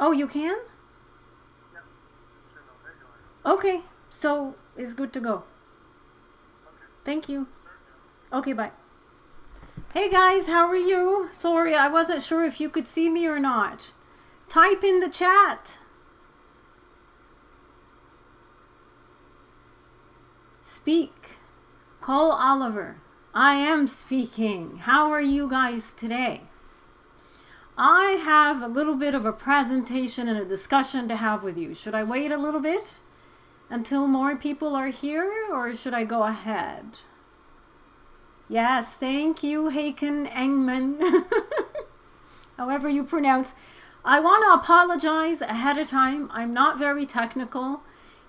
Oh, you can? Okay, so it's good to go. Thank you. Okay, bye. Hey guys, how are you? Sorry, I wasn't sure if you could see me or not. Type in the chat. Speak. Call Oliver. I am speaking. How are you guys today? I have a little bit of a presentation and a discussion to have with you. Should I wait a little bit until more people are here, or should I go ahead? Yes, thank you, Haken Engman. However you pronounce. I want to apologize ahead of time. I'm not very technical.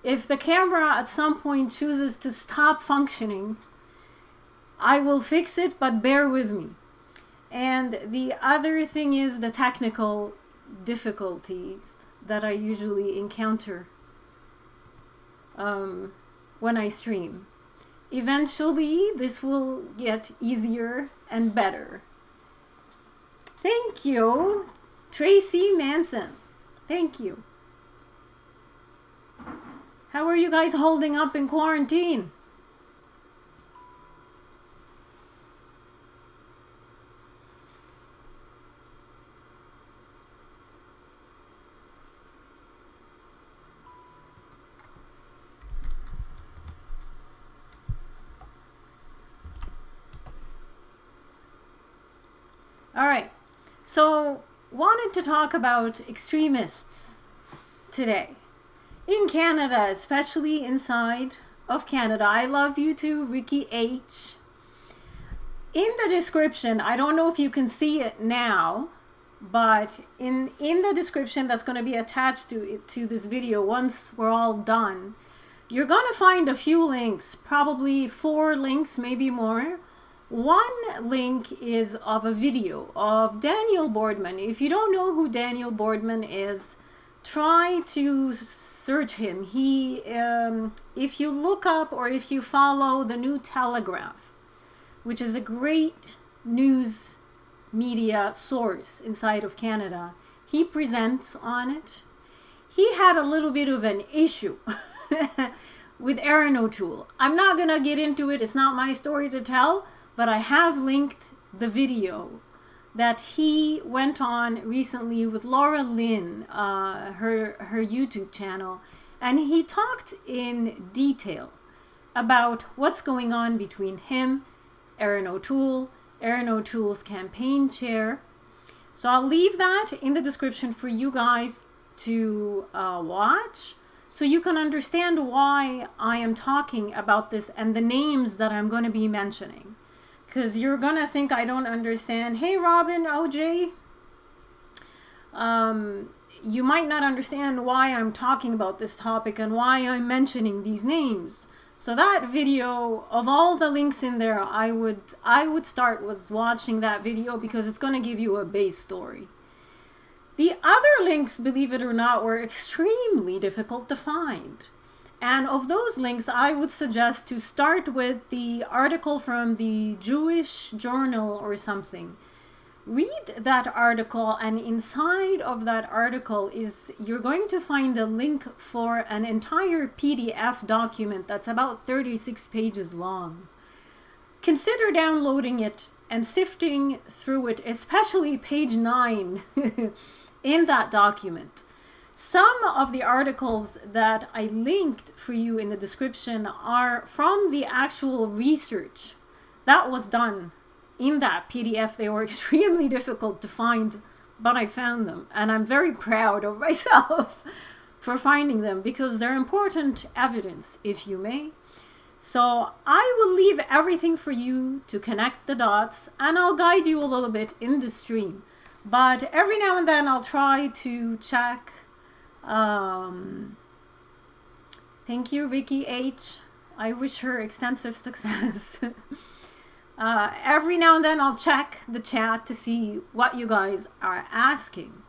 If the camera at some point chooses to stop functioning, I will fix it, but bear with me. And the other thing is the technical difficulties that I usually encounter when I stream. Eventually, this will get easier and better. Thank you, Tracy Manson. Thank you. How are you guys holding up in quarantine? All right, so wanted to talk about extremists today. In Canada, especially inside of Canada. I love you too, Ricky H. In the description, I don't know if you can see it now, but in the description that's going to be attached to this video once we're all done, you're going to find a few links, probably 4 links, maybe more. One link is of a video of Daniel Boardman. If you don't know who Daniel Boardman is, try to search him. He, if you look up or if you follow the New Telegraph, which is a great news media source inside of Canada, he presents on it. He had a little bit of an issue with Aaron O'Toole. I'm not gonna get into it. It's not my story to tell, but I have linked the video that he went on recently with Laura Lynn, her YouTube channel, and he talked in detail about what's going on between him, Aaron O'Toole's campaign chair. So I'll leave that in the description for you guys to watch, so you can understand why I am talking about this and the names that I'm going to be mentioning. Because you're going to think I don't understand. Hey, Robin, OJ. You might not understand why I'm talking about this topic and why I'm mentioning these names. So that video, of all the links in there, I would start with watching that video because it's going to give you a base story. The other links, believe it or not, were extremely difficult to find. And of those links, I would suggest to start with the article from the Jewish Journal or something. Read that article, and inside of that article you're going to find a link for an entire PDF document that's about 36 pages long. Consider downloading it and sifting through it, especially page 9 in that document. Some of the articles that I linked for you in the description are from the actual research that was done in that PDF. They were extremely difficult to find, but I found them. And I'm very proud of myself for finding them because they're important evidence, if you may. So I will leave everything for you to connect the dots, and I'll guide you a little bit in the stream. But every now and then I'll try to check. Thank you, Ricky H. I wish her extensive success. Every now and then I'll check the chat to see what you guys are asking.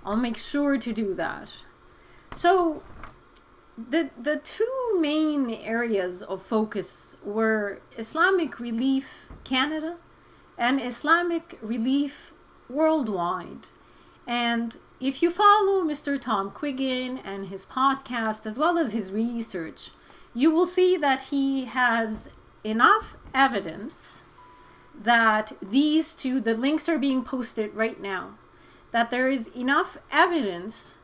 I'll make sure to do that. So the 2 main areas of focus were Islamic Relief Canada and Islamic Relief Worldwide. And if you follow Mr. Tom Quiggin and his podcast as well as his research, you will see that he has enough evidence that these two, the links are being posted right now, that there is enough evidence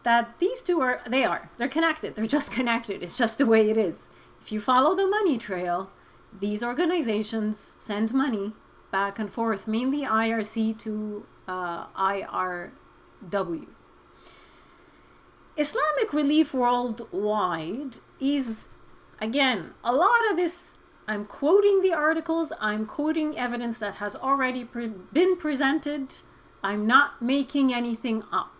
that these two they're connected. They're just connected. It's just the way it is. If you follow the money trail, these organizations send money back and forth, mainly IRC to IRW. Islamic Relief Worldwide is, again, a lot of this, I'm quoting the articles, I'm quoting evidence that has already been presented. I'm not making anything up.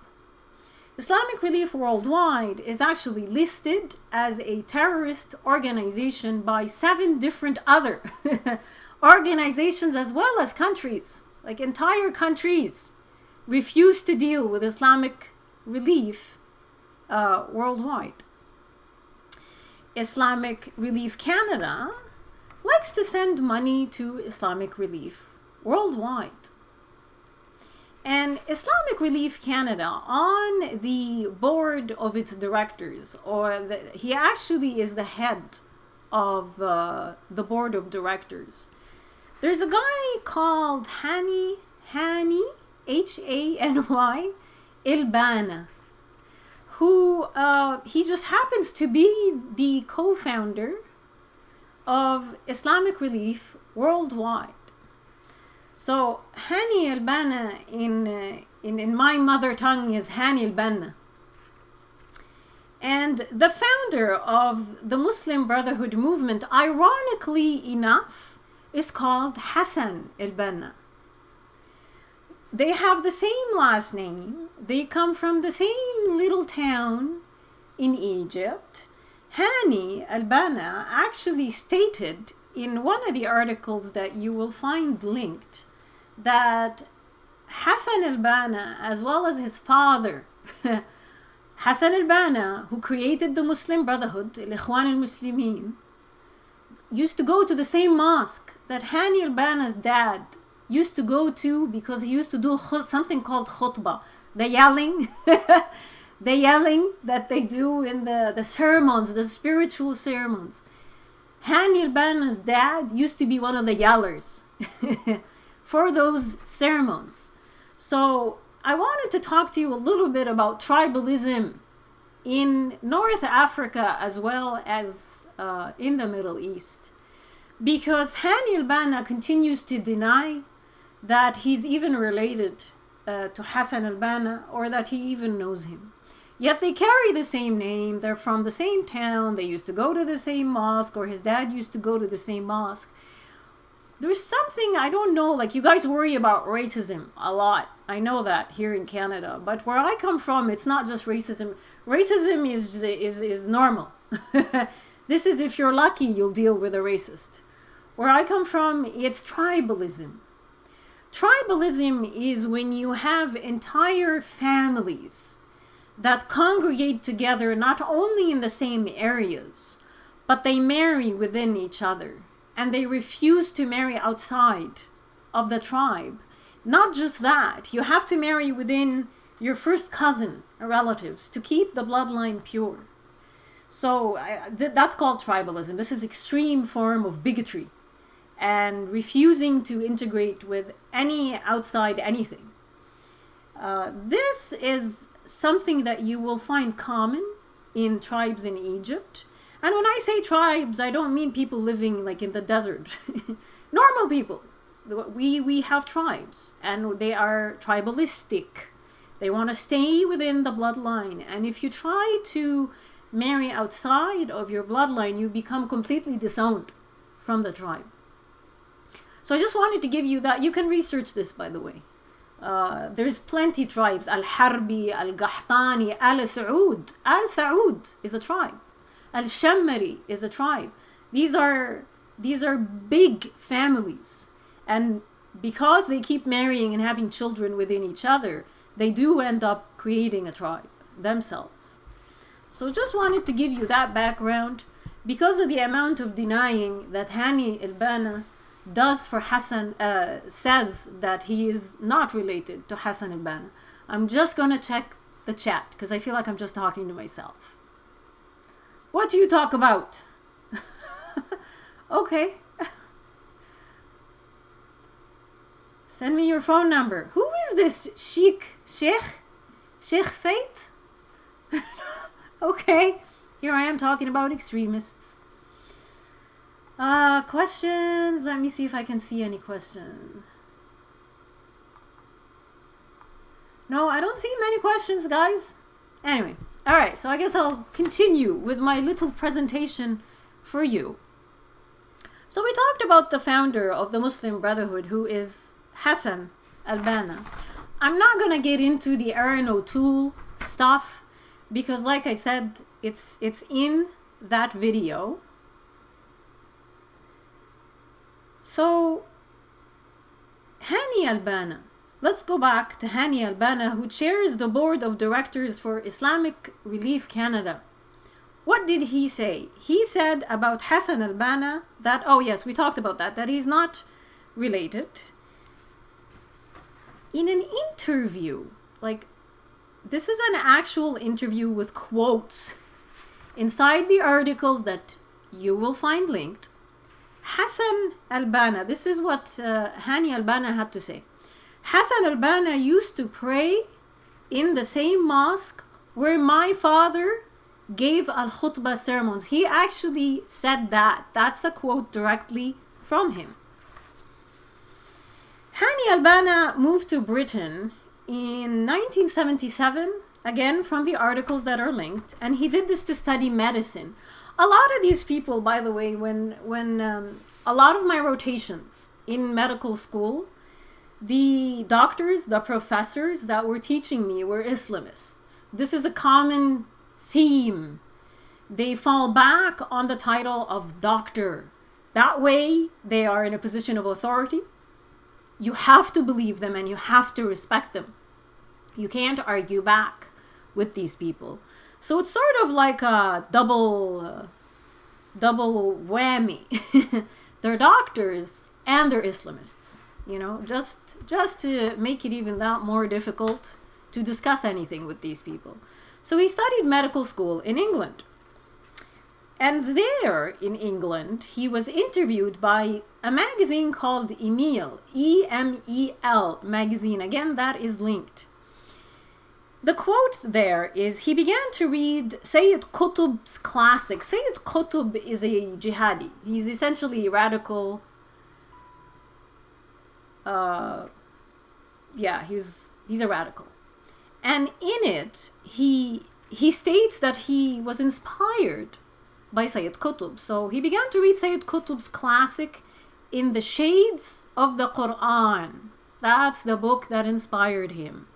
Islamic Relief Worldwide is actually listed as a terrorist organization by 7 different other organizations as well as countries. Like entire countries refuse to deal with Islamic Relief worldwide. Islamic Relief Canada likes to send money to Islamic Relief worldwide. And Islamic Relief Canada, on the board of its directors, he actually is the head of the board of directors. There's a guy called Hani, H-A-N-Y, al-Banna, who he just happens to be the co-founder of Islamic Relief Worldwide. So Hani al-Banna in my mother tongue is Hani al-Banna. And the founder of the Muslim Brotherhood movement, ironically enough, is called Hassan al-Banna. They have the same last name. They come from the same little town in Egypt. Hani al-Banna actually stated in one of the articles that you will find linked that Hassan al-Banna, as well as his father, Hassan al-Banna, who created the Muslim Brotherhood, Al-Ikhwan al-Muslimin, used to go to the same mosque that Hani al-Banna's dad used to go to, because he used to do something called khutbah, the yelling, the yelling that they do in the sermons, the spiritual sermons. Hani al-Banna's dad used to be one of the yellers for those sermons. So I wanted to talk to you a little bit about tribalism in North Africa as well as in the Middle East, because Hani al-Banna continues to deny that he's even related to Hassan al-Banna or that he even knows him. Yet they carry the same name, they're from the same town, they used to go to the same mosque, or his dad used to go to the same mosque. There's something, I don't know, like you guys worry about racism a lot. I know that here in Canada, but where I come from, it's not just racism. Racism is normal. This is, if you're lucky, you'll deal with a racist. Where I come from, it's tribalism. Tribalism is when you have entire families that congregate together not only in the same areas, but they marry within each other. And they refuse to marry outside of the tribe. Not just that, you have to marry within your first cousin relatives to keep the bloodline pure. So that's called tribalism. This is extreme form of bigotry and refusing to integrate with any outside anything. This is something that you will find common in tribes in Egypt. And when I say tribes, I don't mean people living like in the desert. Normal people. We have tribes, and they are tribalistic. They want to stay within the bloodline. And if you try to marry outside of your bloodline, you become completely disowned from the tribe. So I just wanted to give you that. You can research this, by the way. There's plenty tribes. Al-Harbi, Al-Qahtani, Al-Saud. Al-Saud is a tribe. Al-Shammari is a tribe. These are big families. And because they keep marrying and having children within each other, they do end up creating a tribe themselves. So just wanted to give you that background because of the amount of denying that Hani al-Banna does for Hassan, says that he is not related to Hassan al-Banna. I'm just going to check the chat because I feel like I'm just talking to myself. What do you talk about? Okay. Send me your phone number. Who is this Sheikh Fate? Okay. Here I am talking about extremists. Questions. Let me see if I can see any questions. No, I don't see many questions, guys. Anyway. Alright, so I guess I'll continue with my little presentation for you. So we talked about the founder of the Muslim Brotherhood, who is Hassan al-Banna. I'm not going to get into the Aaron O'Toole stuff because, like I said, it's in that video. So, Hani al-Banna. Let's go back to Hani al-Banna, who chairs the board of directors for Islamic Relief Canada. What did he say? He said about Hassan al-Banna that, oh yes, we talked about that he's not related. In an interview, like, this is an actual interview with quotes inside the articles that you will find linked. Hassan al-Banna, this is what Hani al-Banna had to say. Hassan al-Banna used to pray in the same mosque where my father gave al-khutbah sermons. He actually said that. That's a quote directly from him. Hani al-Banna moved to Britain in 1977, again from the articles that are linked, and he did this to study medicine. A lot of these people, by the way, when a lot of my rotations in medical school, the doctors, the professors that were teaching me were Islamists. This is a common theme. They fall back on the title of doctor. That way, they are in a position of authority. You have to believe them and you have to respect them. You can't argue back with these people. So it's sort of like a double whammy. They're doctors and they're Islamists. You know, just to make it even that more difficult to discuss anything with these people. So he studied medical school in England. And there in England, he was interviewed by a magazine called Emil, E-M-E-L magazine. Again, that is linked. The quote there is, he began to read Sayyid Qutb's classic. Sayyid Qutb is a jihadi. He's essentially radical. He's a radical. And in it, he states that he was inspired by Sayyid Qutb. So he began to read Sayyid Qutb's classic, In the Shades of the Quran. That's the book that inspired him.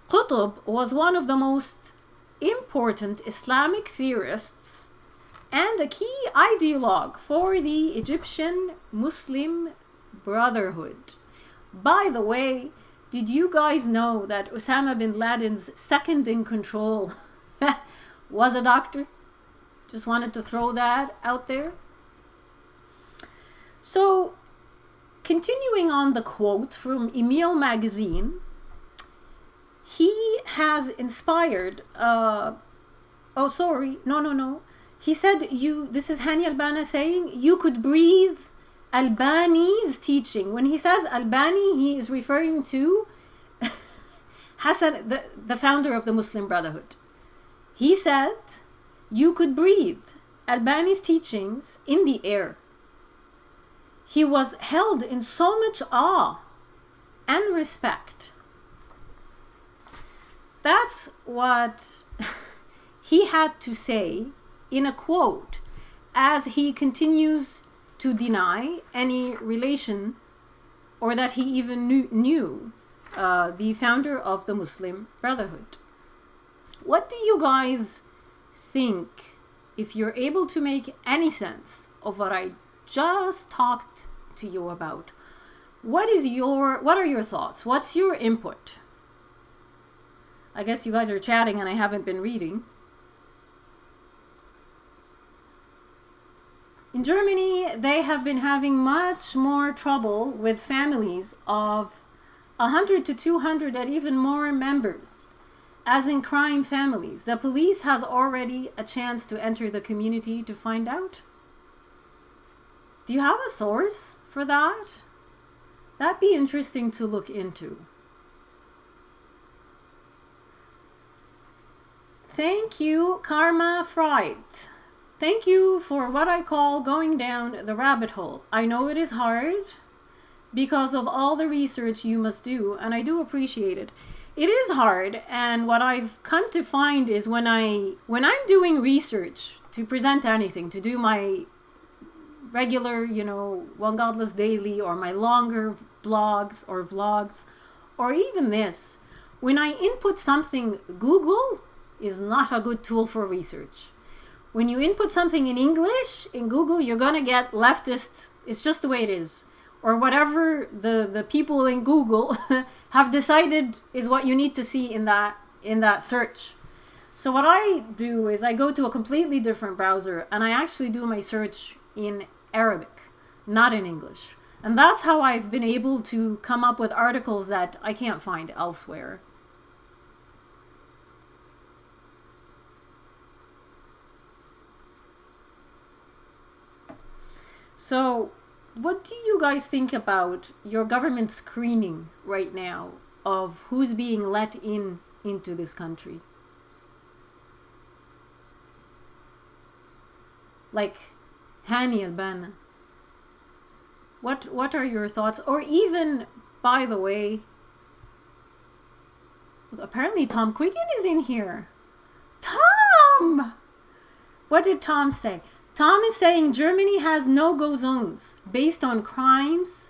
Qutb was one of the most important Islamic theorists and a key ideologue for the Egyptian Muslim Brotherhood. By the way, did you guys know that Osama bin Laden's second in control was a doctor? Just wanted to throw that out there. So, continuing on the quote from Emil magazine, he has inspired, He said, this is Hani al-Banna saying, you could breathe Albani's teaching. When he says Albani, he is referring to Hassan, the founder of the Muslim Brotherhood. He said, you could breathe Albani's teachings in the air. He was held in so much awe and respect. That's what he had to say in a quote as he continues to deny any relation or that he even knew the founder of the Muslim Brotherhood. What do you guys think, if you're able to make any sense of what I just talked to you about? What are your thoughts? What's your input? I guess you guys are chatting and I haven't been reading. In Germany, they have been having much more trouble with families of 100 to 200 and even more members, as in crime families. The police has already a chance to enter the community to find out. Do you have a source for that? That'd be interesting to look into. Thank you, Karma Fright. Thank you for what I call going down the rabbit hole. I know it is hard because of all the research you must do, and I do appreciate it. It is hard, and what I've come to find is when I'm doing research to present anything, to do my regular, One Godless Daily, or my longer blogs or vlogs, or even this, when I input something, Google is not a good tool for research. When you input something in English in Google, you're gonna get leftist. It's just the way it is, or whatever the people in Google have decided is what you need to see in that search. So what I do is I go to a completely different browser and I actually do my search in Arabic, not in English. And that's how I've been able to come up with articles that I can't find elsewhere. So, what do you guys think about your government screening right now of who's being let into this country? Like Hani, al-Banna. What are your thoughts? Or even, by the way, apparently Tom Quiggin is in here. Tom! What did Tom say? Tom is saying Germany has no-go zones based on crimes,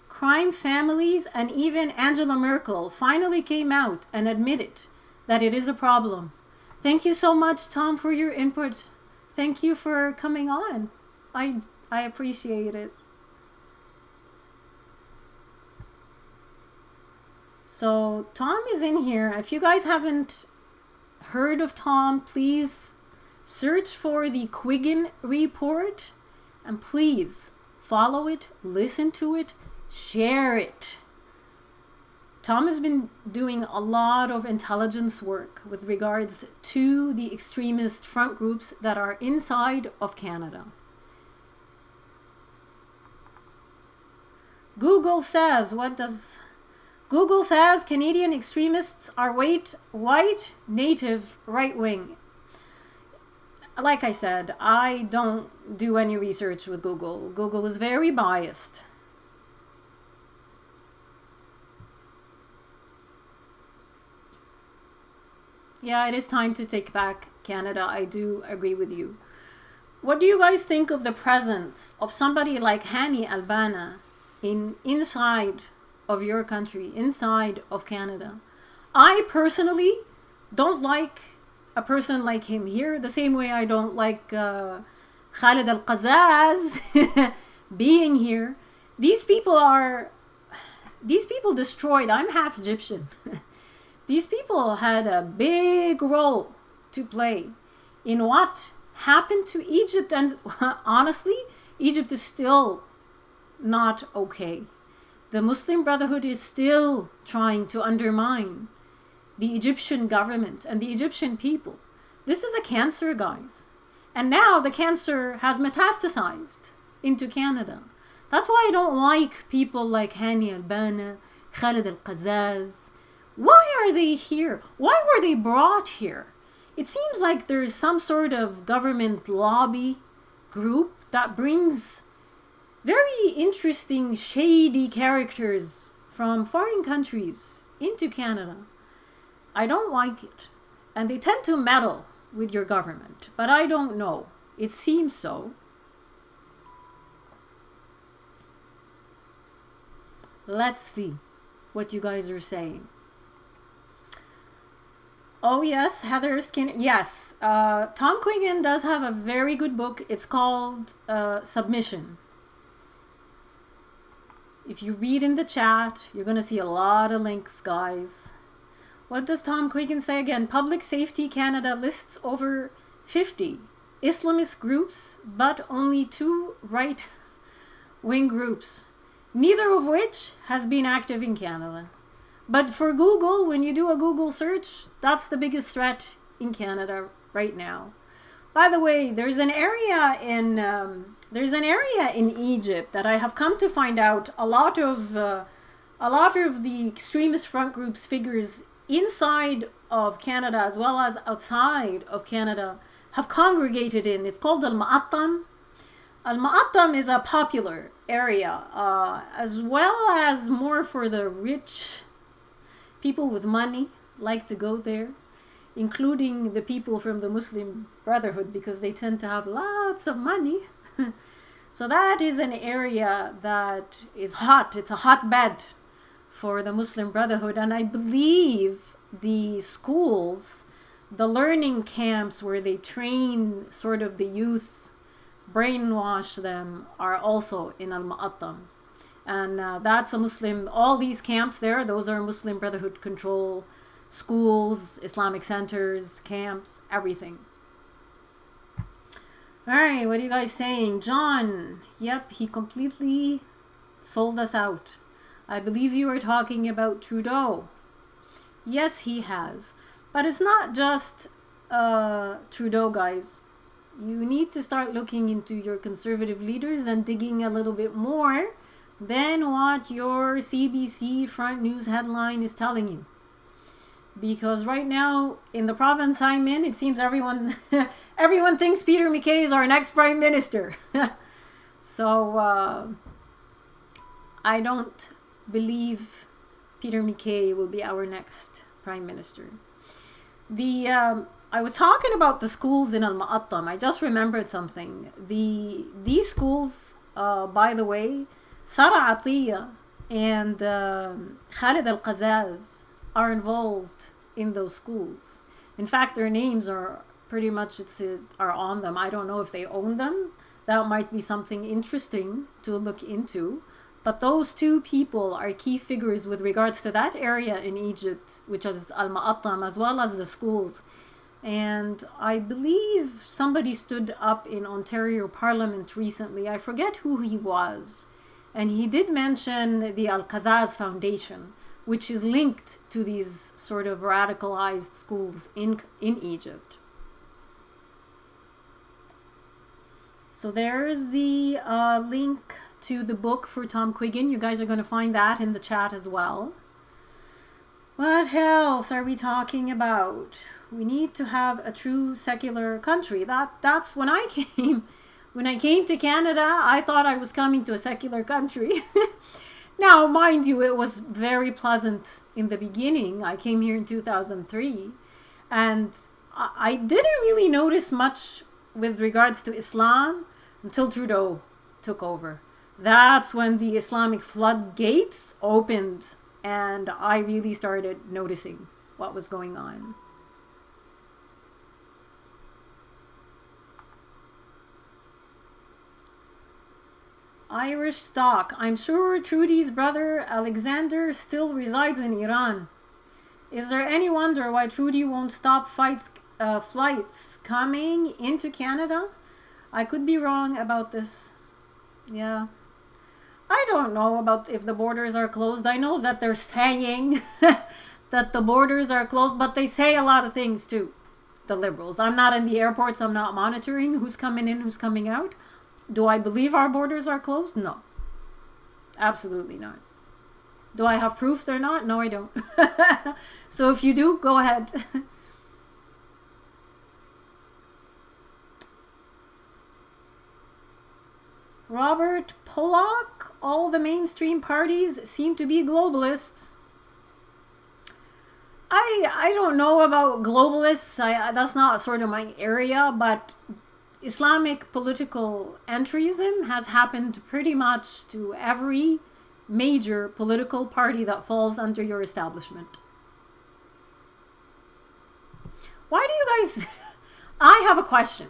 crime families, and even Angela Merkel finally came out and admitted that it is a problem. Thank you so much, Tom, for your input. Thank you for coming on. I appreciate it. So Tom is in here. If you guys haven't heard of Tom, please search for the Quiggin Report and please follow it, listen to it, share it. Tom has been doing a lot of intelligence work with regards to the extremist front groups that are inside of Canada. Google says Canadian extremists are white, native, right-wing. Like I said, I don't do any research with Google. Google is very biased. Yeah, it is time to take back Canada. I do agree with you. What do you guys think of the presence of somebody like Hani, al-Banna inside of your country, inside of Canada? I personally don't like a person like him here, the same way I don't like Khalid al-Qazaz being here. These people destroyed. I'm half Egyptian. These people had a big role to play in what happened to Egypt, and honestly, Egypt is still not okay. The Muslim Brotherhood is still trying to undermine the Egyptian government and the Egyptian people. This is a cancer, guys. And now the cancer has metastasized into Canada. That's why I don't like people like Hani, al-Banna, Khalid al-Qazaz. Why are they here? Why were they brought here? It seems like there's some sort of government lobby group that brings very interesting, shady characters from foreign countries into Canada. I don't like it. And they tend to meddle with your government. But I don't know. It seems so. Let's see what you guys are saying. Oh yes, Heather Skinner. Yes, Tom Quiggin does have a very good book. It's called Submission. If you read in the chat, you're going to see a lot of links, guys. What does Tom Quiggin say again? Public Safety Canada lists over 50 Islamist groups, but only 2 right-wing groups. neither of which has been active in Canada. But for Google, when you do a Google search, that's the biggest threat in Canada right now. By the way, there's an area in Egypt that I have come to find out a lot of the extremist front groups figures inside of Canada as well as outside of Canada have congregated in. It's called al-Ma'attam. Al-Ma'attam is a popular area, as well as more for the rich people with money like to go there, including the people from the Muslim Brotherhood, because they tend to have lots of money. So that is an area that is hot. It's a hotbed for the Muslim Brotherhood. And I believe the schools, the learning camps where they train sort of the youth, brainwash them, are also in Al-Ma'attam. And that's a Muslim, all these camps there, those are Muslim Brotherhood control schools, Islamic centers, camps, everything. All right, what are you guys saying? John, yep, he completely sold us out. I believe you were talking about Trudeau. Yes, he has. But it's not just Trudeau, guys. You need to start looking into your conservative leaders and digging a little bit more than what your CBC front news headline is telling you. Because right now, in the province I'm in, it seems everyone thinks Peter MacKay is our next prime minister. So, I don't believe Peter MacKay will be our next prime minister. I was talking about the schools in Al-Ma'attam. I just remembered something. These schools, by the way, Sara Atiya and Khalid Al-Qazaz are involved in those schools. In fact, their names are pretty much are on them. I don't know if they own them. That might be something interesting to look into. But those two people are key figures with regards to that area in Egypt, which is Al-Ma'attam, as well as the schools. And I believe somebody stood up in Ontario Parliament recently. I forget who he was. And he did mention the Al-Qazaz Foundation, which is linked to these sort of radicalized schools in Egypt. So there's the link to the book for Tom Quiggin. You guys are going to find that in the chat as well. What else are we talking about? We need to have a true secular country. That's when I came to Canada, I thought I was coming to a secular country. Now, mind you, it was very pleasant in the beginning. I came here in 2003, and I didn't really notice much with regards to Islam until Trudeau took over. That's when the Islamic floodgates opened, and I really started noticing what was going on. Irish stock. I'm sure Trudy's brother Alexander still resides in Iran. Is there any wonder why Trudy won't stop flights coming into Canada? I could be wrong about this. Yeah. I don't know about if the borders are closed. I know that they're saying that the borders are closed, but they say a lot of things too, the Liberals. I'm not in the airports. I'm not monitoring who's coming in, who's coming out. Do I believe our borders are closed? No. Absolutely not. Do I have proof they're not? No, I don't. So if you do, go ahead. Robert Pollock, all the mainstream parties seem to be globalists. I don't know about globalists. That's not sort of my area, but Islamic political entryism has happened pretty much to every major political party that falls under your establishment. Why do you guys... I have a question.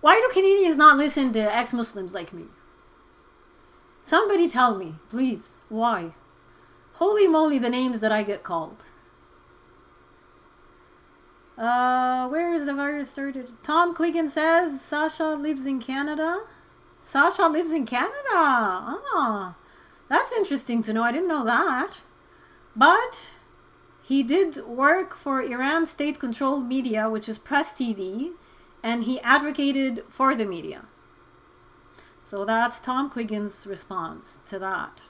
Why do Canadians not listen to ex-Muslims like me? Somebody tell me, please. Why? Holy moly, the names that I get called. Where is the virus started? Tom Quiggin says Sasha lives in Canada. Sasha lives in Canada. Ah. That's interesting to know. I didn't know that. But he did work for Iran state-controlled media, which is Press TV, and he advocated for the media. So that's Tom Quiggin's response to that.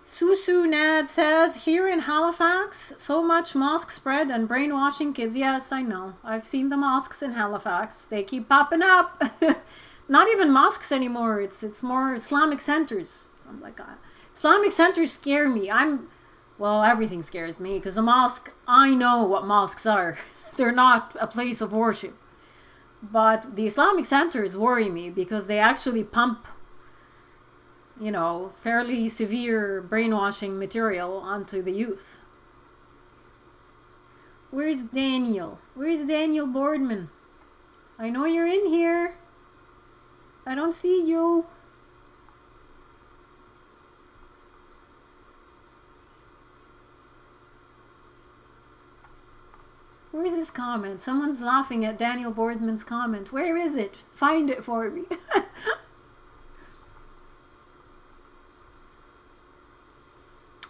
Susu Nad says, here in Halifax, so much mosque spread and brainwashing kids. Yes, I know. I've seen the mosques in Halifax. They keep popping up. Not even mosques anymore. It's more Islamic centers. I'm like, Islamic centers scare me. Well, everything scares me because a mosque, I know what mosques are. They're not a place of worship. But the Islamic centers worry me because they actually pump, fairly severe brainwashing material onto the youth. Where's Daniel? Where's Daniel Boardman? I know you're in here. I don't see you. Where's his comment? Someone's laughing at Daniel Boardman's comment. Where is it? Find it for me.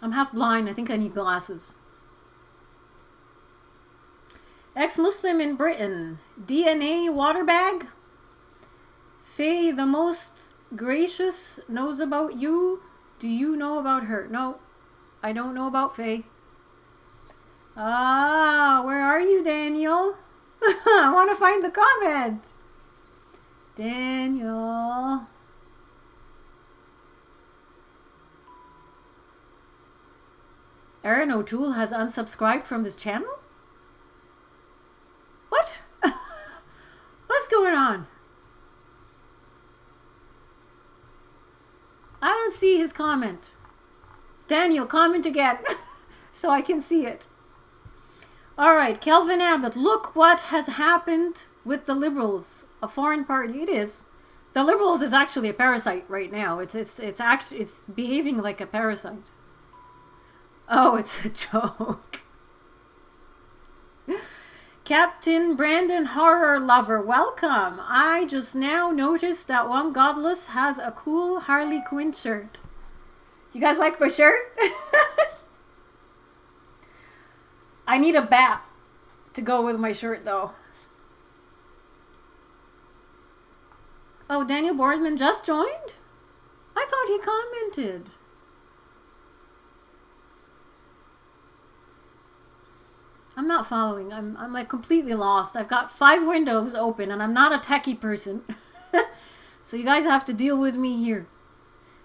I'm half blind. I think I need glasses. Ex-Muslim in Britain. DNA water bag. Faye, the most gracious, knows about you. Do you know about her? No, I don't know about Faye. Where are you, Daniel? I want to find the comment. Daniel. Aaron O'Toole has unsubscribed from this channel? What? What's going on? I don't see his comment. Daniel, comment again so I can see it. All right, Kelvin Abbott, look what has happened with the Liberals, a foreign party. It is. The Liberals is actually a parasite right now. It's behaving like a parasite. Oh, it's a joke. Captain Brandon Horror Lover, welcome. I just now noticed that one Godless has a cool Harley Quinn shirt. Do you guys like my shirt? I need a bat to go with my shirt though. Oh, Daniel Boardman just joined? I thought he commented. I'm not following. I'm like completely lost. I've got 5 windows open and I'm not a techie person. So you guys have to deal with me here.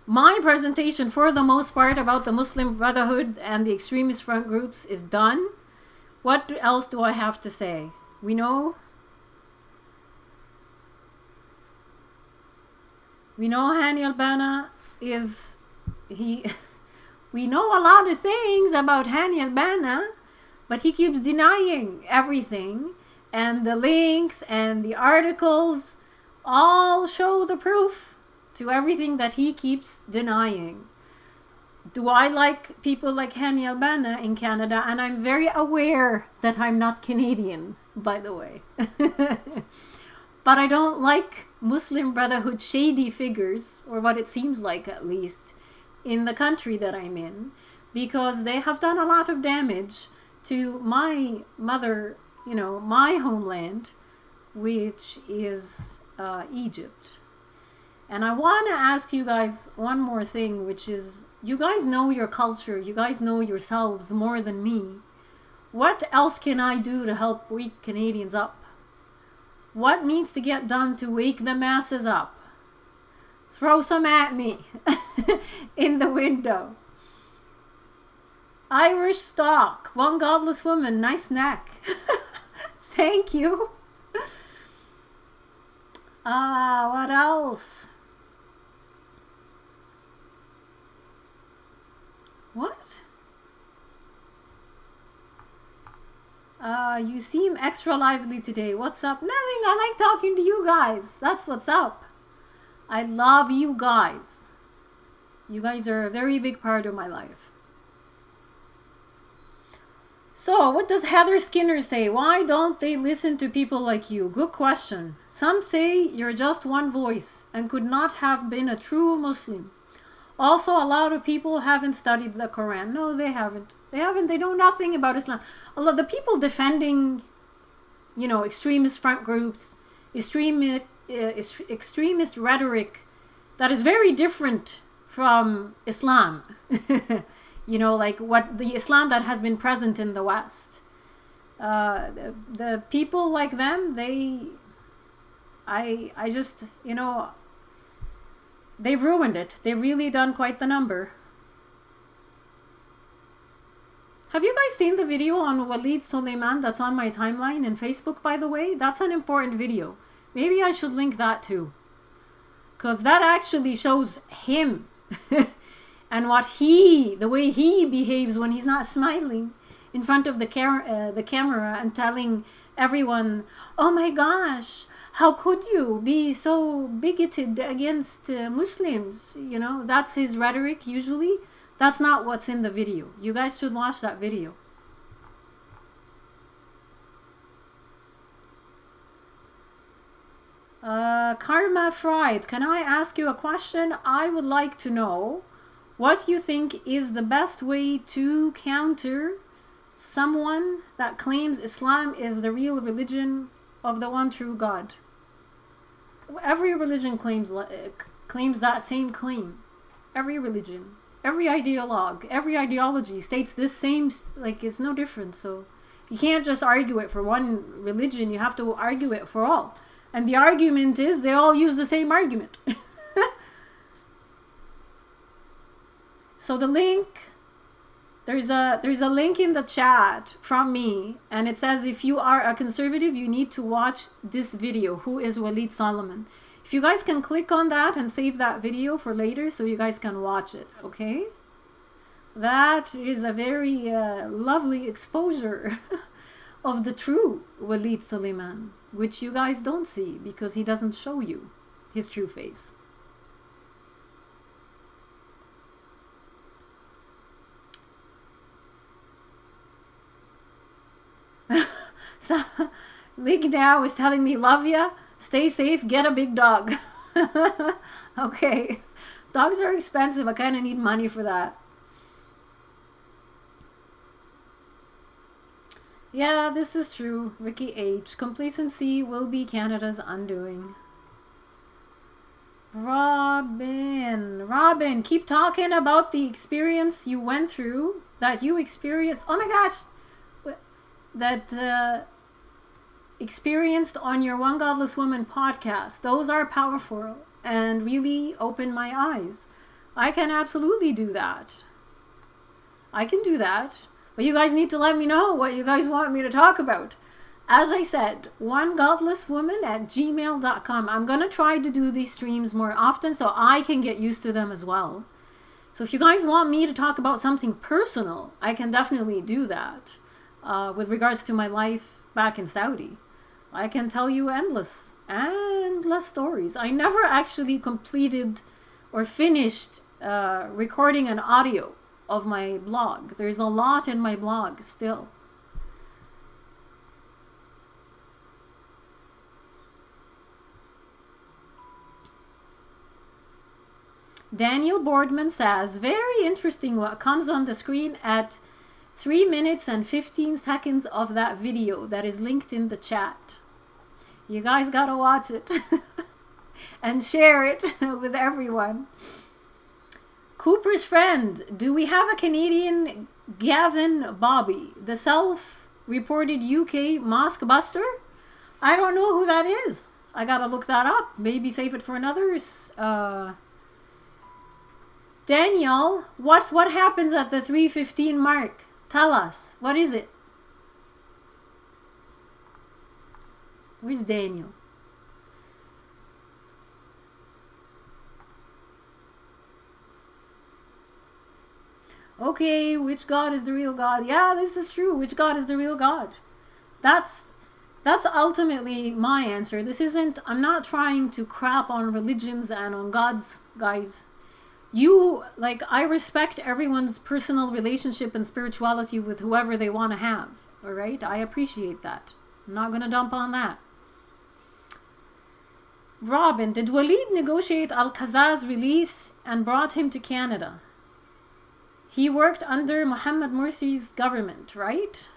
My presentation for the most part about the Muslim Brotherhood and the extremist front groups is done. What else do I have to say? We know Hani al-Banna is we know a lot of things about Hani al-Banna, but he keeps denying everything, and the links and the articles all show the proof to everything that he keeps denying. Do I like people like Hani al-Banna in Canada? And I'm very aware that I'm not Canadian, by the way. But I don't like Muslim Brotherhood shady figures, or what it seems like at least, in the country that I'm in, because they have done a lot of damage to my mother, my homeland, which is Egypt. And I want to ask you guys one more thing, which is, you guys know your culture, you guys know yourselves more than me. What else can I do to help wake Canadians up? What needs to get done to wake the masses up? Throw some at me in the window. Irish stock, one godless woman, nice neck. Thank you. What else? What? You seem extra lively today. What's up? Nothing. I like talking to you guys. That's what's up. I love you guys. You guys are a very big part of my life. So, what does Heather Skinner say? Why don't they listen to people like you? Good question. Some say you're just one voice and could not have been a true Muslim. Also, a lot of people haven't studied the Quran. No, they haven't. They haven't. They know nothing about Islam. A lot of the people defending, extremist front groups, extremist rhetoric that is very different from Islam. Like what the Islam that has been present in the West. The people like them, I just, they've ruined it. They've really done quite the number. Have you guys seen the video on Walid Soliman that's on my timeline in Facebook, by the way? That's an important video. Maybe I should link that too. Because that actually shows him and the way he behaves when he's not smiling in front of the camera and telling everyone, oh my gosh, how could you be so bigoted against Muslims? That's his rhetoric usually. That's not what's in the video. You guys should watch that video. Karma Fried, can I ask you a question? I would like to know what you think is the best way to counter someone that claims Islam is the real religion of the one true God. Every religion claims that same claim. Every religion. Every ideology states this same, it's no different. So you can't just argue it for one religion. You have to argue it for all. And the argument is they all use the same argument. So the link, there's a link in the chat from me, and it says if you are a conservative, you need to watch this video. Who is Walid Soliman? If you guys can click on that and save that video for later so you guys can watch it, okay? That is a very lovely exposure of the true Walid Soliman, which you guys don't see because he doesn't show you his true face. So, Lig now is telling me, love ya, stay safe, get a big dog. Okay. Dogs are expensive. I kind of need money for that. Yeah, this is true. Ricky H. Complacency will be Canada's undoing. Robin, keep talking about the experience you went through, that you experienced. Oh my gosh. That experienced on your One Godless Woman podcast. Those are powerful and really open my eyes. I can absolutely do that. I can do that. But you guys need to let me know what you guys want me to talk about. As I said, onegodlesswoman@gmail.com. I'm going to try to do these streams more often so I can get used to them as well. So if you guys want me to talk about something personal, I can definitely do that. With regards to my life back in Saudi, I can tell you endless stories. I never actually completed or finished recording an audio of my blog. There's a lot in my blog still. Daniel Boardman says, very interesting what comes on the screen at 3 minutes and 15 seconds of that video that is linked in the chat. You guys gotta watch it and share it with everyone. Cooper's friend, do we have a Canadian Gavin Bobby, the self-reported UK mosque buster? I don't know who that is. I gotta look that up. Maybe save it for another. Daniel, what happens at the 3:15 mark? Tell us. What is it? Where's Daniel? Okay, which God is the real God? Yeah, this is true. Which God is the real God? That's ultimately my answer. This isn't, I'm not trying to crap on religions and on gods, guys. I respect everyone's personal relationship and spirituality with whoever they want to have. All right? I appreciate that. I'm not going to dump on that. Robin, did Walid negotiate Al-Qaza's release and brought him to Canada? He worked under Mohammed Morsi's government, right?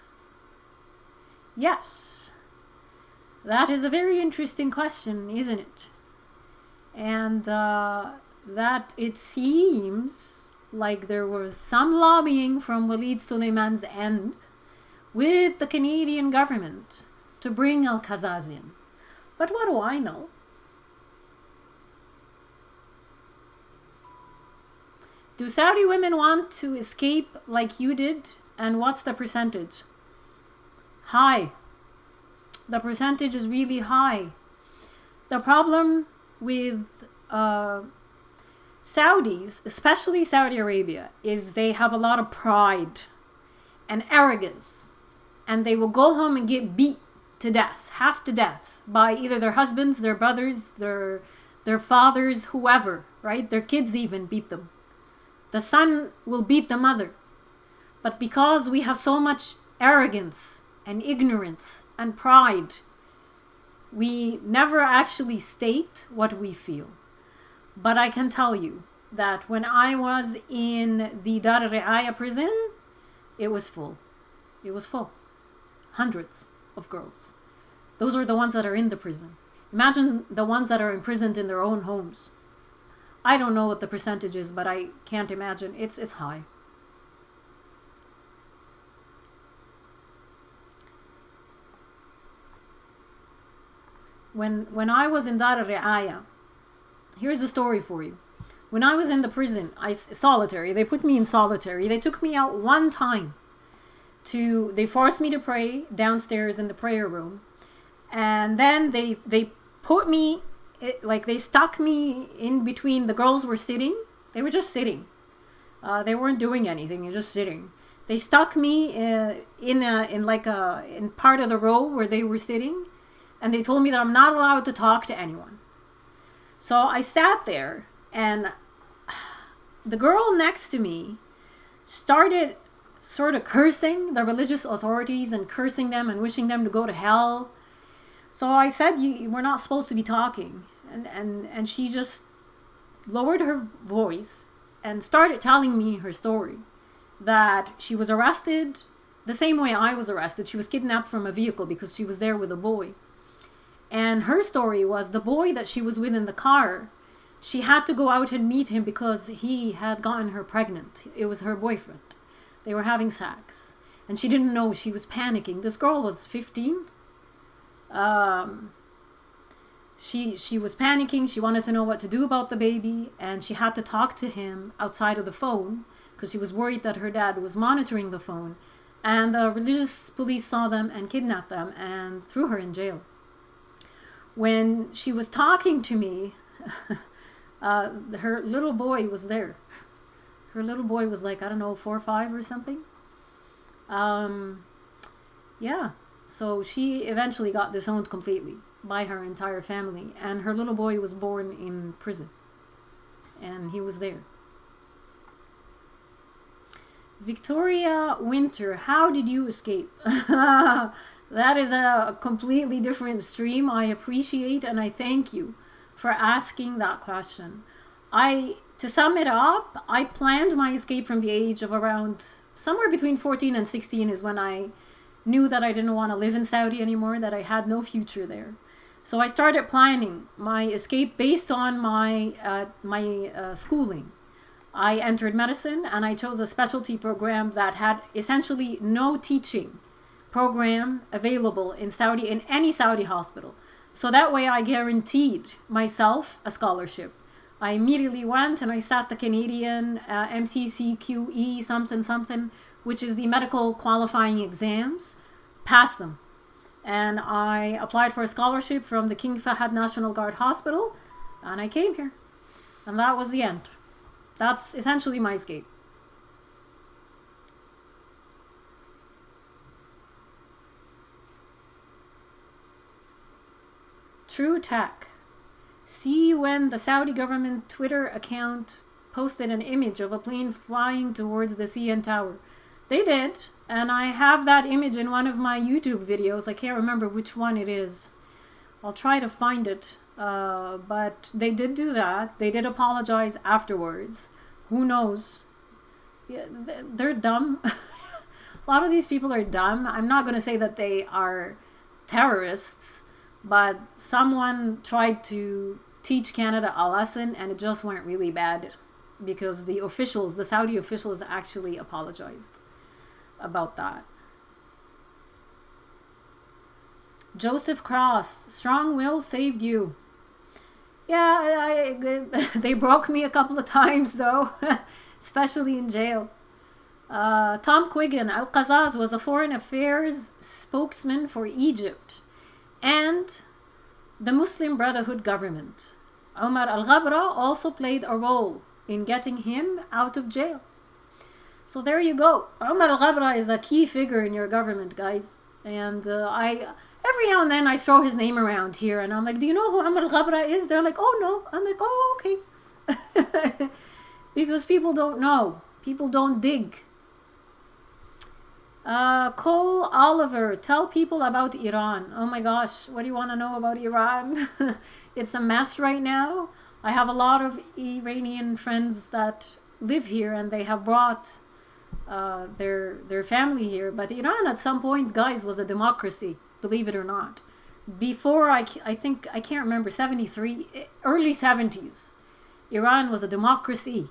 Yes. That is a very interesting question, isn't it? And that it seems like there was some lobbying from Walid Soliman's end with the Canadian government to bring Al-Qazaz in. But what do I know? Do Saudi women want to escape like you did? And what's the percentage? High. The percentage is really high. The problem with Saudis, especially Saudi Arabia, is they have a lot of pride and arrogance. And they will go home and get beat to death, half to death, by either their husbands, their brothers, their fathers, whoever, right? Their kids even beat them. The son will beat the mother. But because we have so much arrogance and ignorance and pride, we never actually state what we feel. But I can tell you that when I was in the Dar al-Ri'aya prison, it was full. It was full. Hundreds of girls. Those are the ones that are in the prison. Imagine the ones that are imprisoned in their own homes. I don't know what the percentage is, but I can't imagine. It's high. When I was in Dar al-Ri'aya, here's a story for you. When I was in the prison, solitary, they put me in solitary. They took me out one time. They forced me to pray downstairs in the prayer room. And then they put me, they stuck me in between. The girls were sitting. They were just sitting. They weren't doing anything. They're just sitting. They stuck me in part of the row where they were sitting. And they told me that I'm not allowed to talk to anyone. So I sat there, and the girl next to me started sort of cursing the religious authorities and cursing them and wishing them to go to hell. So I said, we're not supposed to be talking. And she just lowered her voice and started telling me her story. That she was arrested the same way I was arrested. She was kidnapped from a vehicle because she was there with a boy. And her story was the boy that she was with in the car, she had to go out and meet him because he had gotten her pregnant. It was her boyfriend. They were having sex. And she didn't know. She was panicking. This girl was 15. She was panicking. She wanted to know what to do about the baby. And she had to talk to him outside of the phone because she was worried that her dad was monitoring the phone. And the religious police saw them and kidnapped them and threw her in jail. When she was talking to me, her little boy was there. Her little boy was like, I don't know, 4 or 5 or something. Yeah. So she eventually got disowned completely by her entire family. And her little boy was born in prison. And he was there. Victoria Winter, how did you escape? That is a completely different stream. I appreciate and I thank you for asking that question. To sum it up, I planned my escape from the age of around somewhere between 14 and 16 is when I knew that I didn't want to live in Saudi anymore, that I had no future there. So I started planning my escape based on my schooling. I entered medicine and I chose a specialty program that had essentially no teaching program available in any Saudi hospital. So that way I guaranteed myself a scholarship. I immediately went and I sat the Canadian MCCQE something, which is the medical qualifying exams, passed them. And I applied for a scholarship from the King Fahd National Guard Hospital and I came here. And that was the end. That's essentially my escape. True Tech. See when the Saudi government Twitter account posted an image of a plane flying towards the CN Tower. They did, and I have that image in one of my YouTube videos. I can't remember which one it is. I'll try to find it. But they did do that. They did apologize afterwards. Who knows? Yeah, they're dumb. A lot of these people are dumb. I'm not going to say that they are terrorists, but someone tried to teach Canada a lesson and it just went really bad because the officials, the Saudi officials, actually apologized about that. Joseph Cross, strong will saved you. Yeah, they broke me a couple of times though, especially in jail. Tom Quiggin, Al-Qazaz was a foreign affairs spokesman for Egypt and the Muslim Brotherhood government. Omar Al-Ghabra also played a role in getting him out of jail. So there you go. Omar Al-Ghabra is a key figure in your government, guys. And every now and then I throw his name around here and I'm like, do you know who Omar Al-Ghabra is? They're like, oh no. I'm like, oh, okay. Because people don't know. People don't dig. Cole Oliver, tell people about Iran. Oh my gosh, what do you want to know about Iran? It's a mess right now. I have a lot of Iranian friends that live here and they have brought their family here. But Iran at some point, guys, was a democracy, believe it or not. Before, I think, I can't remember, 73, early 70s, Iran was a democracy.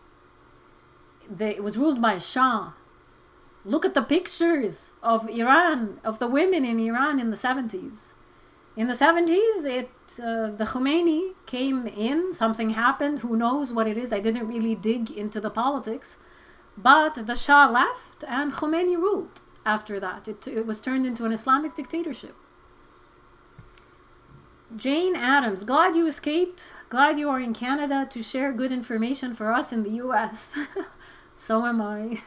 It was ruled by a Shah. Look at the pictures of Iran, of the women in Iran in the 70s. In the 70s, the Khomeini came in, something happened, who knows what it is. I didn't really dig into the politics. But the Shah left and Khomeini ruled after that. It was turned into an Islamic dictatorship. Jane Adams, glad you escaped. Glad you are in Canada to share good information for us in the US. So am I.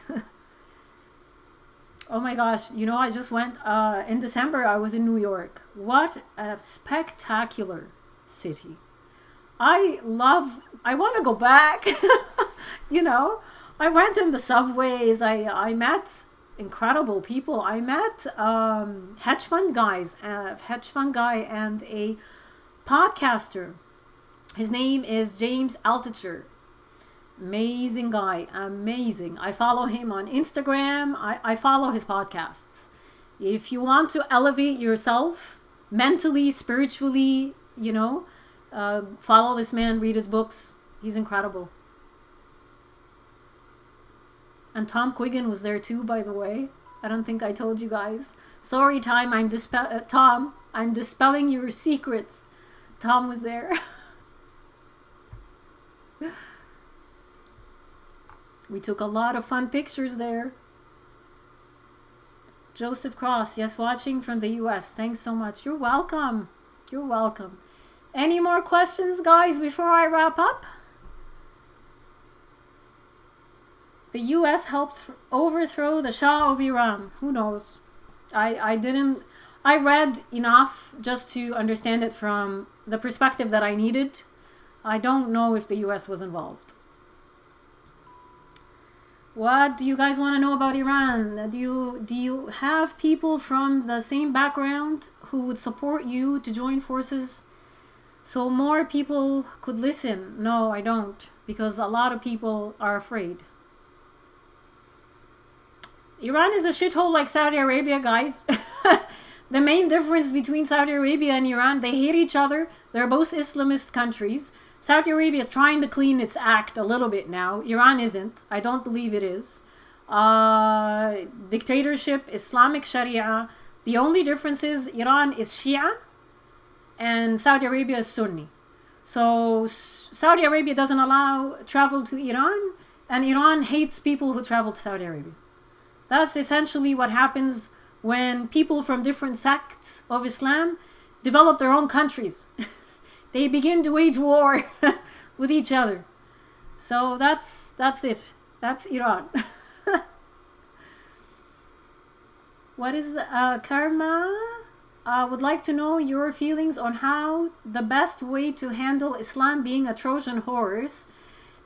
Oh my gosh, you know, I just went, in December, I was in New York. What a spectacular city. I want to go back, you know. I went in the subways, I met incredible people. I met hedge fund guy and a podcaster. His name is James Altucher. Amazing guy, amazing. I follow him on Instagram. I follow his podcasts. If you want to elevate yourself mentally, spiritually, you know, follow this man, read his books. He's incredible. And Tom Quiggin was there too, by the way. I don't think I told you guys. Sorry, Tom, I'm dispelling your secrets. Tom was there. We took a lot of fun pictures there. Joseph Cross, yes, watching from the US. Thanks so much. You're welcome. You're welcome. Any more questions, guys, before I wrap up? The US helped overthrow the Shah of Iran. Who knows? I read enough just to understand it from the perspective that I needed. I don't know if the US was involved. What do you guys want to know about Iran? Do you have people from the same background who would support you to join forces so more people could listen? No, I don't, because a lot of people are afraid. Iran is a shithole like Saudi Arabia, guys. The main difference between Saudi Arabia and Iran, they hate each other. They're both Islamist countries. Saudi Arabia is trying to clean its act a little bit now. Iran isn't. I don't believe it is. Dictatorship, Islamic Sharia. The only difference is Iran is Shia and Saudi Arabia is Sunni. So Saudi Arabia doesn't allow travel to Iran and Iran hates people who travel to Saudi Arabia. That's essentially what happens when people from different sects of Islam develop their own countries. They begin to wage war with each other. So that's it. That's Iran. What is the Karma? Would like to know your feelings on how the best way to handle Islam being a Trojan horse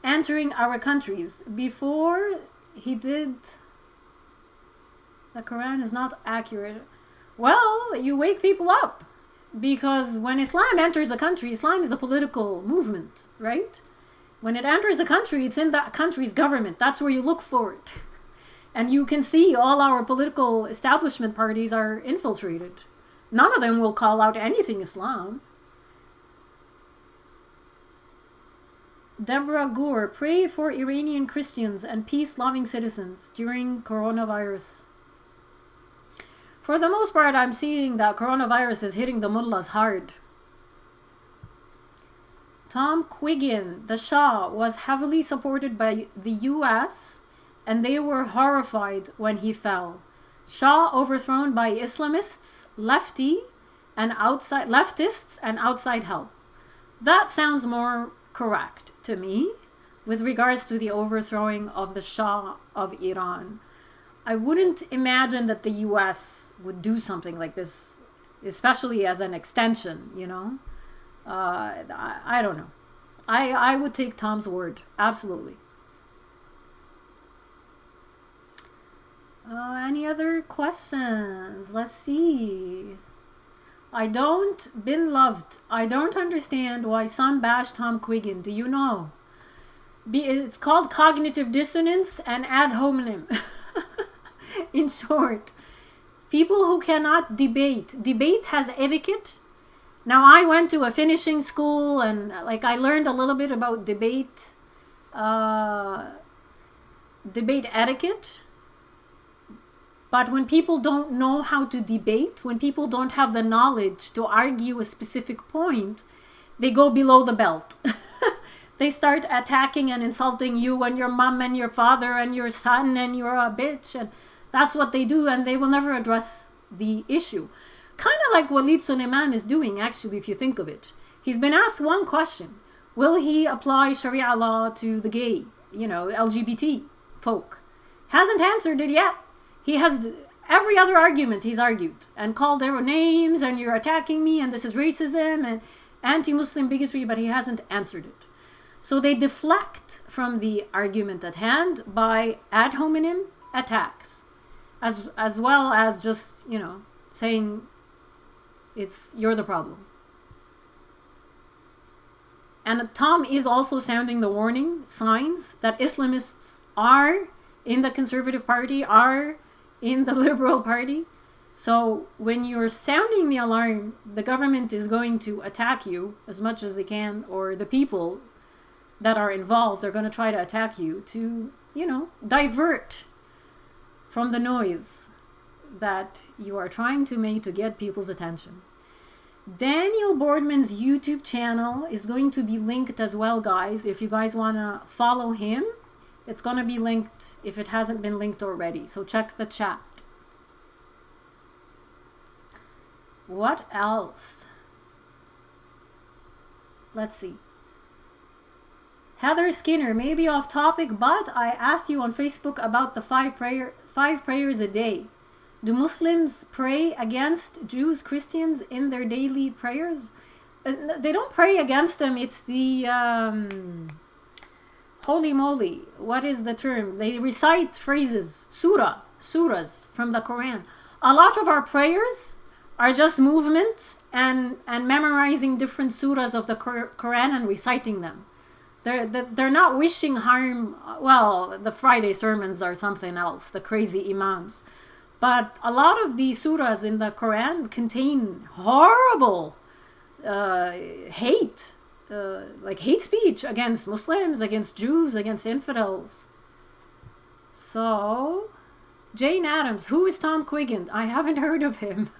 entering our countries. Before he did, the Quran is not accurate. Well, you wake people up. Because when Islam enters a country, Islam is a political movement, right? When it enters a country, it's in that country's government. That's where you look for it. And you can see all our political establishment parties are infiltrated. None of them will call out anything Islam. Deborah Gore, pray for Iranian Christians and peace-loving citizens during coronavirus. For the most part, I'm seeing that coronavirus is hitting the mullahs hard. Tom Quiggin, the Shah was heavily supported by the US and they were horrified when he fell. Shah overthrown by Islamists, leftists and outside help. That sounds more correct to me with regards to the overthrowing of the Shah of Iran. I wouldn't imagine that the US would do something like this, especially as an extension, you know? I don't know. I would take Tom's word. Absolutely. Any other questions? Let's see. I don't been loved. I don't understand why some bash Tom Quiggin. Do you know? It's called cognitive dissonance and ad hominem. In short, people who cannot debate. Debate has etiquette. Now, I went to a finishing school and like I learned a little bit about debate etiquette. But when people don't know how to debate, when people don't have the knowledge to argue a specific point, they go below the belt. They start attacking and insulting you and your mom and your father and your son and you're a bitch. And that's what they do, and they will never address the issue. Kind of like Walid Soliman is doing, actually, if you think of it. He's been asked one question. Will he apply Sharia law to the gay, LGBT folk? Hasn't answered it yet. He has every other argument he's argued and called their names and you're attacking me and this is racism and anti-Muslim bigotry, but he hasn't answered it. So they deflect from the argument at hand by ad hominem attacks, as well as just, saying you're the problem. And Tom is also sounding the warning signs that Islamists are in the Conservative Party, are in the Liberal Party. So when you're sounding the alarm, the government is going to attack you as much as they can, or the people that are involved are going to try to attack you to, divert from the noise that you are trying to make to get people's attention. Daniel Boardman's YouTube channel is going to be linked as well, guys. If you guys want to follow him, it's going to be linked if it hasn't been linked already. So check the chat. What else? Let's see. Heather Skinner, maybe off topic, but I asked you on Facebook about the five prayers a day. Do Muslims pray against Jews, Christians in their daily prayers? They don't pray against them. It's the holy moly. What is the term? They recite phrases, surahs from the Quran. A lot of our prayers are just movements and memorizing different surahs of the Quran and reciting them. They're not wishing harm. Well, the Friday sermons are something else, the crazy imams. But a lot of the surahs in the Quran contain horrible hate, like hate speech against Muslims, against Jews, against infidels. So, Jane Addams, who is Tom Quiggin? I haven't heard of him.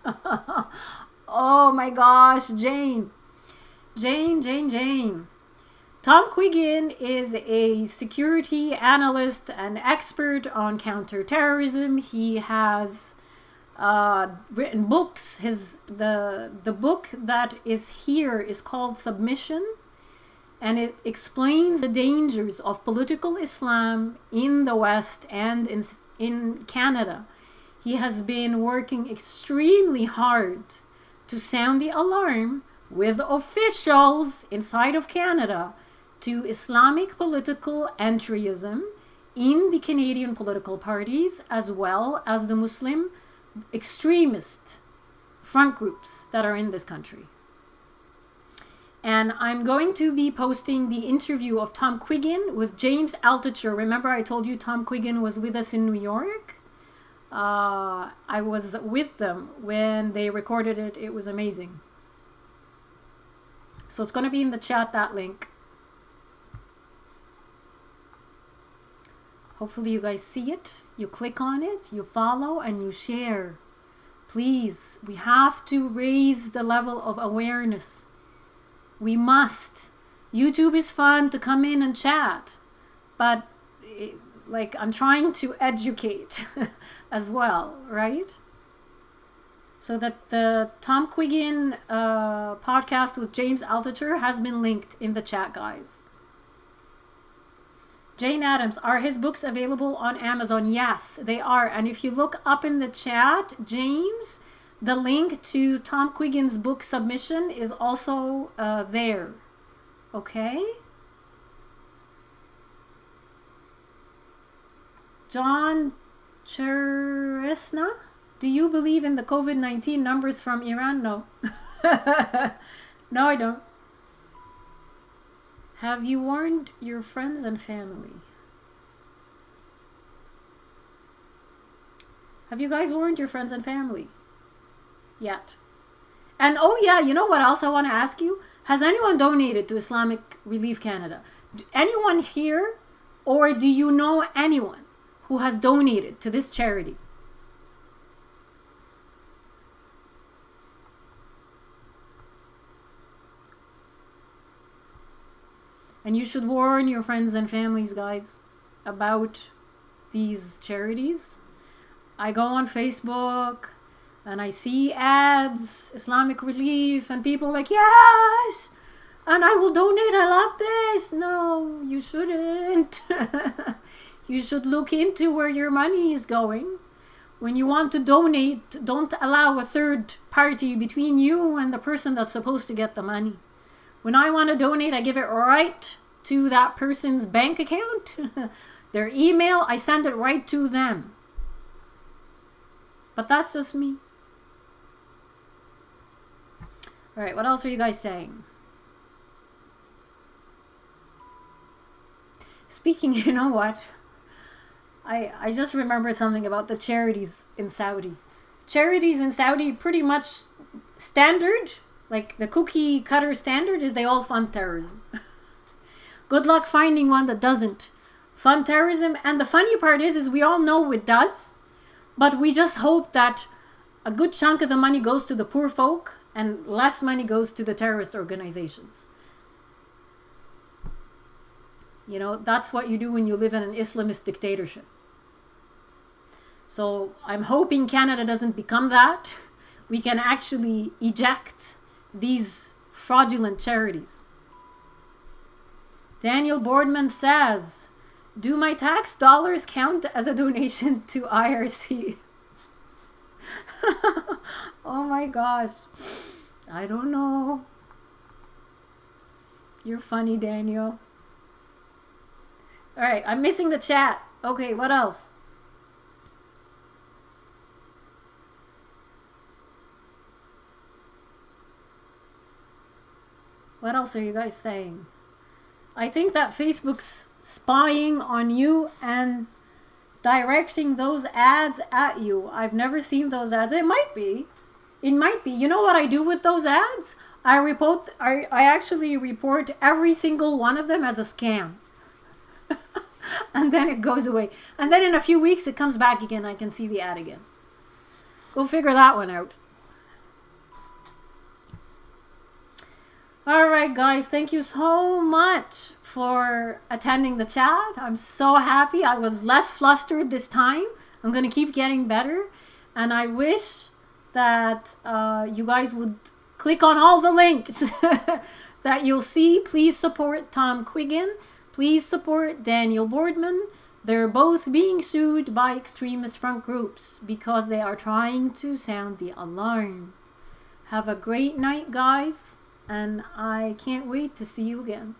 Oh my gosh, Jane. Tom Quiggin is a security analyst and expert on counterterrorism. He has written books. The book that is here is called Submission, and it explains the dangers of political Islam in the West and in Canada. He has been working extremely hard to sound the alarm with officials inside of Canada to Islamic political entryism in the Canadian political parties, as well as the Muslim extremist front groups that are in this country. And I'm going to be posting the interview of Tom Quiggin with James Altucher. Remember I told you Tom Quiggin was with us in New York? I was with them when they recorded it. It was amazing. So it's going to be in the chat, that link. Hopefully you guys see it. You click on it, you follow, and you share. Please, we have to raise the level of awareness. We must. YouTube is fun to come in and chat, but like I'm trying to educate as well, right? So that the Tom Quiggin podcast with James Altucher has been linked in the chat, guys. Jane Addams, are his books available on Amazon? Yes, they are. And if you look up in the chat, James, the link to Tom Quiggin's book submission is also there. Okay? John Cheresna, do you believe in the COVID-19 numbers from Iran? No. No, I don't. Have you warned your friends and family? Have you guys warned your friends and family yet? And oh yeah, you know what else I want to ask you? Has anyone donated to Islamic Relief Canada? Anyone here, or do you know anyone who has donated to this charity? And you should warn your friends and families, guys, about these charities. I go on Facebook and I see ads, Islamic Relief, and people like, yes, and I will donate, I love this. No, you shouldn't. You should look into where your money is going. When you want to donate, don't allow a third party between you and the person that's supposed to get the money. When I want to donate, I give it right to that person's bank account, their email, I send it right to them. But that's just me. All right, what else are you guys saying? Speaking, you know what? I just remembered something about the charities in Saudi. Charities in Saudi pretty much standard, like the cookie cutter standard, is they all fund terrorism. Good luck finding one that doesn't fund terrorism. And the funny part is we all know it does, but we just hope that a good chunk of the money goes to the poor folk and less money goes to the terrorist organizations. You know, that's what you do when you live in an Islamist dictatorship. So I'm hoping Canada doesn't become that. We can actually eject these fraudulent charities. Daniel Boardman says, do my tax dollars count as a donation to IRC? Oh my gosh. I don't know. You're funny, Daniel. All right, I'm missing the chat. Okay, what else? What else are you guys saying? I think that Facebook's spying on you and directing those ads at you. I've never seen those ads. It might be. It might be. You know what I do with those ads? I actually report every single one of them as a scam. And then it goes away. And then in a few weeks it comes back again. I can see the ad again. Go figure that one out. All right, guys. Thank you so much for attending the chat. I'm so happy. I was less flustered this time. I'm going to keep getting better. And I wish that you guys would click on all the links that you'll see. Please support Tom Quiggin. Please support Daniel Boardman. They're both being sued by extremist front groups because they are trying to sound the alarm. Have a great night, guys, and I can't wait to see you again.